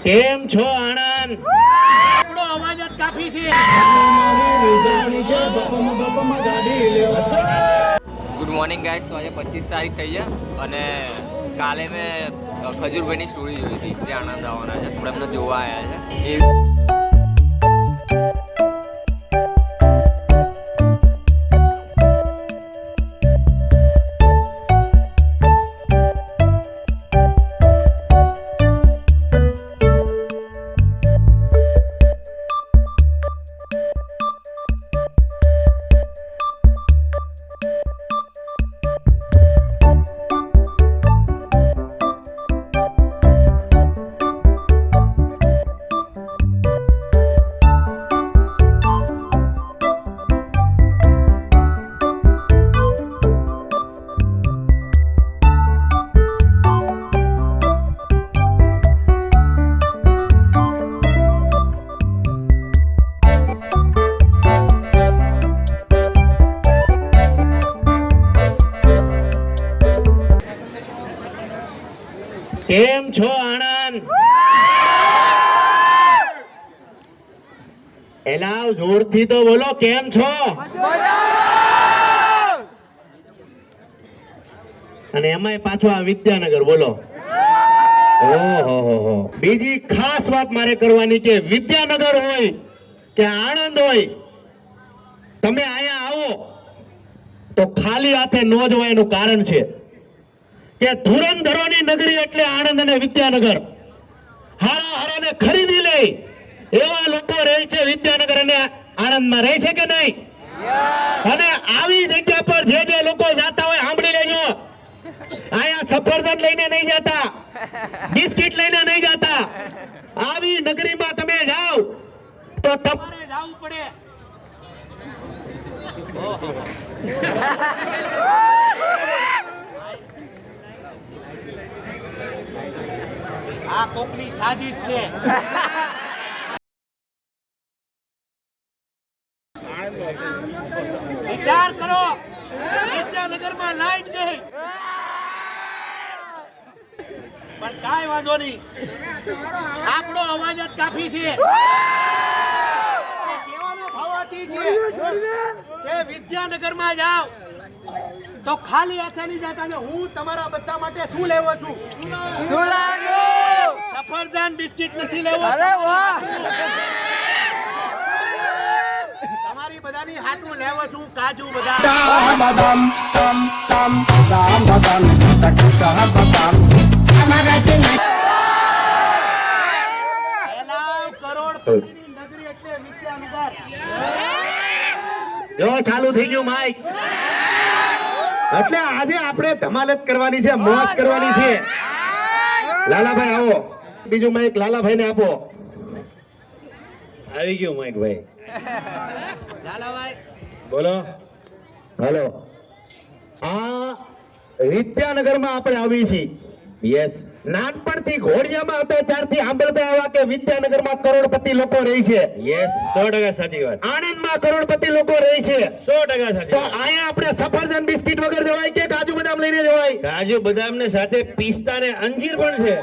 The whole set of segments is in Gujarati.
કેમ છો આણંદ? આપણો અવાજ જ કાફી છે. Good morning guys. તો આજે 25 તારીખ થઈ છે અને કાલે મેં ખજૂરભાઈની સ્ટોરી જોઈ હતી જે આણંદ આવવાના છે, આપણે એમને જોવા આવ્યા છે. કેમ છો આણંદ? એલાવ જોરથી તો બોલો, કેમ છો? અને એમાંય પાછું આ વિદ્યાનગર બોલો. ઓહો, બીજી ખાસ વાત મારે કરવાની કે વિદ્યાનગર હોય કે આણંદ હોય, તમે અહીંયા આવો તો ખાલી હાથે ન જવાય. એનું કારણ છે કે ધુરંધરોની નગરી એટલે આણંદ અને વિદ્યાનગર. હારા હારાને ખરીદી લે એવા લોકો રહે છે વિદ્યાનગર અને આણંદમાં, રહે છે કે નહીં? અને આવી જગ્યા પર જે જે લોકો જાતા હોય સાંભળી લેજો, અહીંયા સફરજન લઈને નહીં જતા, બિસ્કિટ લઈને નહીં જતા. આવી નગરીમાં તમે જાઓ તો તમારે જવું પડે. આ કોકની સાજીશ છે. વિચાર કરો, વિદ્યાનગરમાં લાઈટ ગઈ પણ કાંઈ વાંધો નહીં, આપણો અવાજ જ કાફી છે. કહેવાનો ભાવ હતી છે કે વિદ્યાનગરમાં જાઓ તો ખાલી હાથે નહીં જતા. ને હું તમારા બધા માટે શું લેવો છું? શું લાગ્યું? સફરજન બિસ્કિટ નથી લેવો. અરે વાહ! તમારી બધાની હાટું લેવો છું કાજુ બદામ. કરોડપતિની નગરી એટલે વિદ્યાનગર. જો ચાલુ થઈ ગયું માઈક. એટલે આજે આપણે ધમાલ જ કરવાની છે, મોજ કરવાની છે. લાલાભાઈ આવો, બીજું માઈક લાલાભાઈ ને આપો. આવી ગયું માઈક ભાઈ. લાલાભાઈ બોલો. હાલો, આ વિદ્યાનગરમાં આપણે આવી છીએ. યસ, નાનપણથી ઘોડિયામાં હતા ત્યારથી સાંભળતા આવ્યા કે વિદ્યાનગરમાં કરોડપતિ લોકો રહે છે. યસ, 100% સાચી વાત. આણંદમાં કરોડપતિ લોકો રહે છે. 100% સાચી. તો અહીંયા આપણે સફરજન બિસ્કિટ વગર જવાય કે કાજુ બદામ લઈને જવાય? કાજુ બદામ ને સાથે પિસ્તા ને અંજીર પણ છે.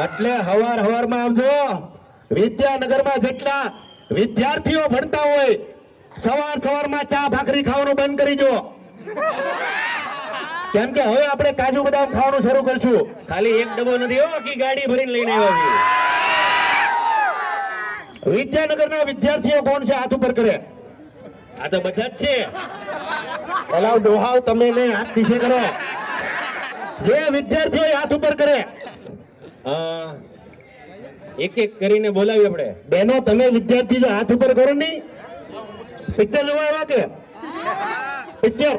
એટલે હવારમાં આમ જો વિદ્યાનગરમાં જેટલા વિદ્યાર્થીઓ ભણતા હોય સવારમાં ચા ભાખરી ખાવાનું બંધ કરી દો, કેમ કે હવે આપણે કાજુ બદામ ખાવાનું શરૂ કરશું. ખાલી એક ડબ્બો નથી, આખી ગાડી ભરીને લઈને આવ્યા છીએ. વિદ્યાનગરના વિદ્યાર્થીઓ કોણ છે? હાથ ઉપર કરે. આ તો બધા જ છે. અલાવ ડોહાવ તમે ને હાથ નીચે કરો. જે વિદ્યાર્થીઓ હાથ ઉપર કરે એક એક કરીને બોલાવી આપણે. બેનો તમે વિદ્યાર્થી જો હાથ ઉપર કરો નહીં. પિક્ચર જોવા આવ્યા કે પિક્ચર?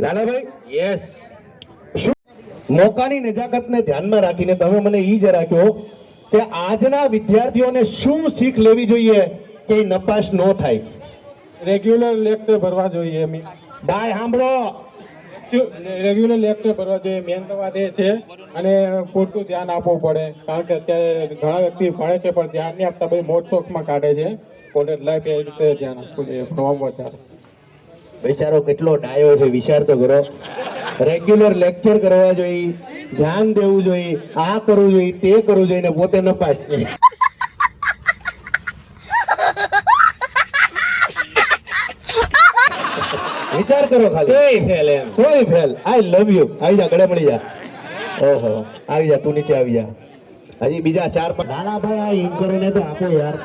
લાલાભાઈ, યસ. મોકાની નજાકતને ધ્યાનમાં રાખીને તમે મને ઈ જ રાખ્યો કે આજના વિદ્યાર્થીઓને શું શીખ લેવી જોઈએ કે નપાસ ન થાય? રેગ્યુલર લેક્ચર ભરવા જોઈએ. બાય સાંભળો, રેગ્યુલર લેક્ચર ભરવા જોઈએ. મેન તો વાત એ છે અને પૂરતું ધ્યાન આપવું પડે, કારણ કે અત્યારે ઘણા વ્યક્તિ ભણે છે પણ ધ્યાન નહીં આપતા, બધી મોજ શોખમાં કાઢે છે. કોલેજ લાઈફ એ રીતે ધ્યાન આપવું જોઈએ. ભણવામાં વધારે બેચારો કેટલો ડાયો છે, વિચાર તો કરો. રેગ્યુલર લેક્ચર કરવા જોઈએ, ધ્યાન દેવું જોઈએ, આ કરવું જોઈએ, તે કરવું જોઈએ, ને પોતે નપાસ. વિચાર કરો ખાલી. કોઈ ફેલ. I love you. આવી જા, ગળે મળી જા. ઓહો, આવી જા, તું નીચે આવી જા. હજી બીજા 4-5 લાલાભાઈ આ એન્કરને તો આપો યાર.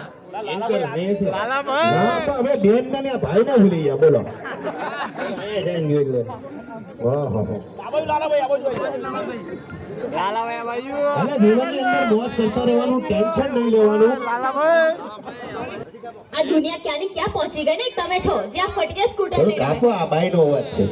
એન્કર મે છે લાલાભાઈ. હા તો હવે બેન ને આ ભાઈ ને ભૂલી ગયા. બોલો એ જઈને જોઈ લે. વાહ વાહ લાલાભાઈ અને જીવનની અંદર મોજ કરતા રહેવાનું, ટેન્શન નહીં લેવાનું. આ દુનિયા ક્યાંની ક્યાં પહોંચી ગઈ ને તમે છો જ્યાં ફટકે સ્કૂટર થોડું લઈને કાપો, આ ભાઈ નો અવાજ છે.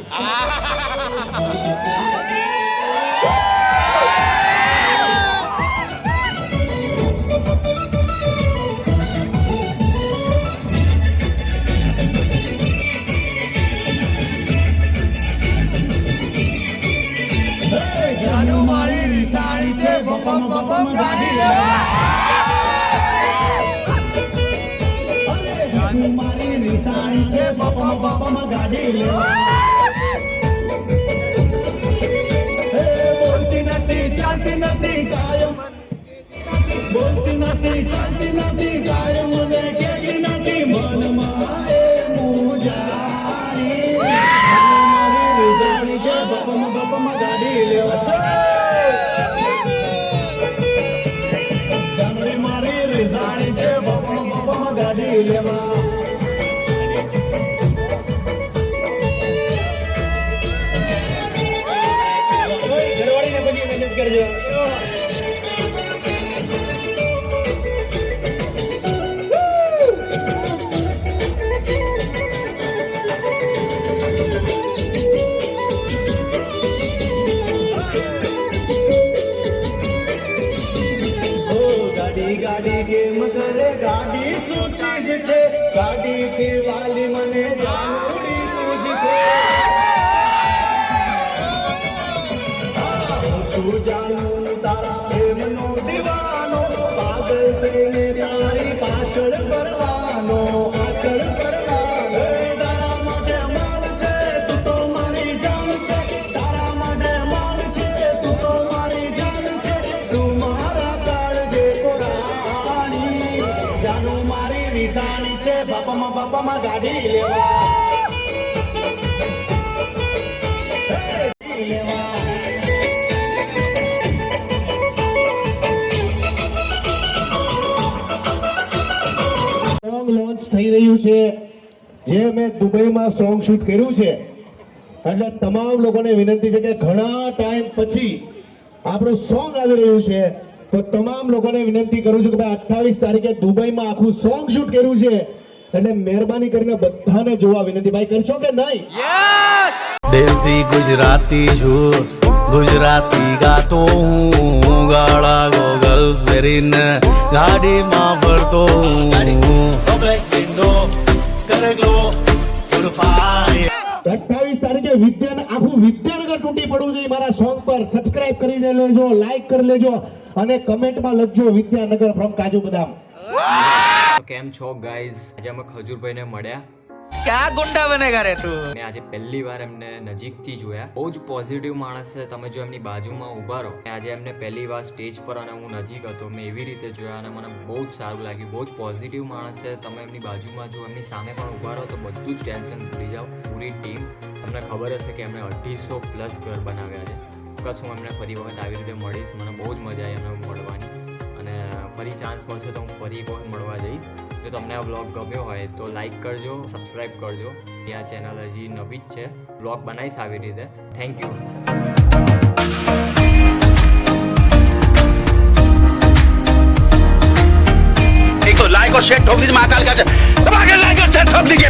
ગાડી કેમ કરે ગાડી શું ચીજ છે ગાડી કે વાલી મને જાણોડી તુજ છે તું જાણું તારા પ્રેમનો દીવાનો પાગલ થઈને તારી પાછળ ફરવાનો તારા માટે માન છે તું તો મારી જાન છે તારા માટે માન છે તું તો મારી જાન છે તું મારા કાળજે કોરાણી જાનું મારી રીસાણી છે બાપામાં ગાડી લેવા સોંગ લોન્ચ થઈ રહ્યું છે. જે મેં દુબઈમાં સોંગ શૂટ કર્યું છે, એટલે તમામ લોકોને વિનંતી છે કે ઘણા ટાઈમ પછી આપણું સોંગ આવી રહ્યું છે, તો તમામ લોકોને વિનંતી કરું છું કે ભાઈ 28 તારીખે દુબઈમાં આખું સોંગ શૂટ કર્યું છે, એટલે મહેરબાની કરીને બધાને જોવા વિનંતી. ભાઈ કરશો કે નહીં? દેશી ગુજરાતી છું ગુજરાતી ગાતો હું ગાળા ગોગલ્સ પહેરીને ગાડીમાં ફરતો હું 28 તારીખે આખું વિદ્યાનગર તૂટી પડવું જોઈએ. મારા સોંગ પર સબસ્ક્રાઇબ કરી લેજો, લાઈક કરી લેજો અને કમેન્ટમાં લખજો વિદ્યાનગર ફ્રોમ કાજુ બદામ. કેમ છો ગાઈઝ? આજે અમે ખજૂરભાઈને મળ્યા ક્યાં ગુંડા બનેગા રે તું અને આજે પહેલી વાર એમને નજીકથી જોયા. બહુ જ પોઝિટિવ માણસ છે. તમે જો એમની બાજુમાં ઊભા રહો, આજે એમને પહેલી વાર સ્ટેજ પર અને હું નજીક હતો, મેં એવી રીતે જોયા અને મને બહુ જ સારું લાગ્યું. બહુ જ પોઝિટિવ માણસ છે. તમે એમની બાજુમાં જો એમની સામે પણ ઊભા રહો તો બધું જ ટેન્શન ભૂલી જાઓ. પૂરી ટીમ, તમને ખબર હશે કે એમણે 250+ ઘર બનાવ્યા છે. ચોક્કસ હું એમને ફરી વખત આવી રીતે મળીશ. મને બહુ જ મજા આવી એમને મળવાની અને ફરી ચાન્સ મળશે તો હું ફરી એક વખત મળવા જઈશ. જો તમને આ બ્લોગ ગમ્યો હોય તો લાઈક કરજો, સબસ્ક્રાઈબ કરજો. આ ચેનલ હજી નવી જ છે, બ્લોગ બનાવીશ આવી રીતે. Thank you. एक तो लाइक और शेयर ठोक दीजिए महाकाल का दबा के लाइक और शेयर ठोक दीजिए।